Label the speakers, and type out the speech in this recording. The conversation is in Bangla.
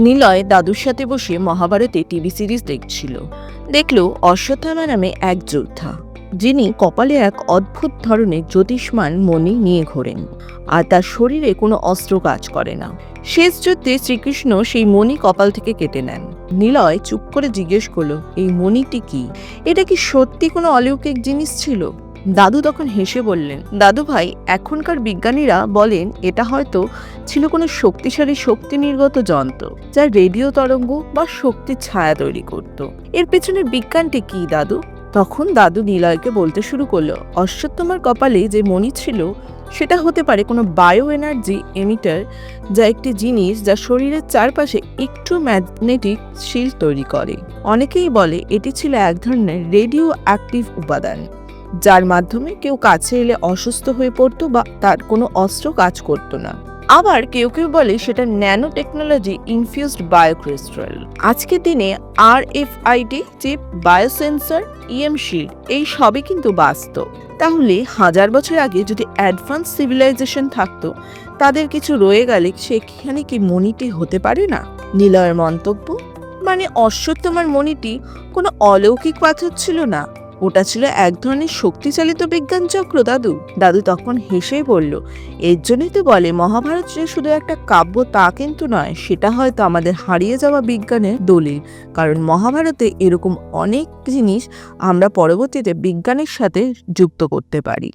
Speaker 1: নিলয় দাদুর সাথে বসে মহাভারতে টিভি সিরিজ দেখছিল। দেখল অশ্বত্থামা নামে এক যোদ্ধা, যিনি কপালে এক অদ্ভুত ধরনের জ্যোতিষ্মান মণি নিয়ে ঘোরেন, আর তার শরীরে কোনো অস্ত্র কাজ করে না। শেষ যুদ্ধে শ্রীকৃষ্ণ সেই মণি কপাল থেকে কেটে নেন। নিলয় চুপ করে জিজ্ঞেস করলো, এই মণিটি কি? এটা কি সত্যি কোনো অলৌকিক জিনিস ছিল? দাদু তখন হেসে বললেন, দাদু ভাই, এখনকার বিজ্ঞানীরা বলেন এটা হয়তো ছিল কোনো শক্তিশালী শক্তি নির্গত যন্ত্র, যা রেডিও তরঙ্গ বা শক্তির ছায়া তৈরি করত। এর পেছনের বিজ্ঞানটি কি দাদু? তখন দাদু নিলয়কে বলতে শুরু করলো, অশ্বত্থামার কপালে যে মণি ছিল সেটা হতে পারে কোনো বায়ো এনার্জি এমিটার, যা একটি জিনিস যা শরীরের চারপাশে একটু ম্যাগনেটিক শিল্ড তৈরি করে। অনেকেই বলে এটি ছিল এক ধরনের রেডিও অ্যাক্টিভ উপাদান, যার মাধ্যমে কেউ কাছে এলে অসুস্থ হয়ে পড়তো বা তার কোনো অস্ত্র কাজ করতো না। আবার কেউ কেউ বলে সেটা ন্যানো টেকনোলজি ইনফিউজড বায়োক্রিস্টাল। আজকের দিনে RFID চিপ, বায়োসেন্সর, EM শিল্ড, এই সবই কিন্তু বাস্তব। তাহলে 1000 বছর আগে যদি অ্যাডভান্স সিভিলাইজেশন থাকতো, তাদের কিছু রয়ে গেলে সেখানে কি মণিটি হতে পারে না? নিলয়ের মন্তব্য, মানে অশ্বত্থামার মণিটি কোনো অলৌকিক পাথর ছিল না, ওটা ছিল এক ধরনের শক্তিচালিত বিজ্ঞান চক্র। দাদু তখন হেসেই বলল, এর জন্যই তো বলে মহাভারত যে শুধু একটা কাব্য তা কিন্তু নয়, সেটা হয়তো আমাদের হারিয়ে যাওয়া বিজ্ঞানের দলিল। কারণ মহাভারতে এরকম অনেক জিনিস আমরা পরবর্তীতে বিজ্ঞানের সাথে যুক্ত করতে পারি।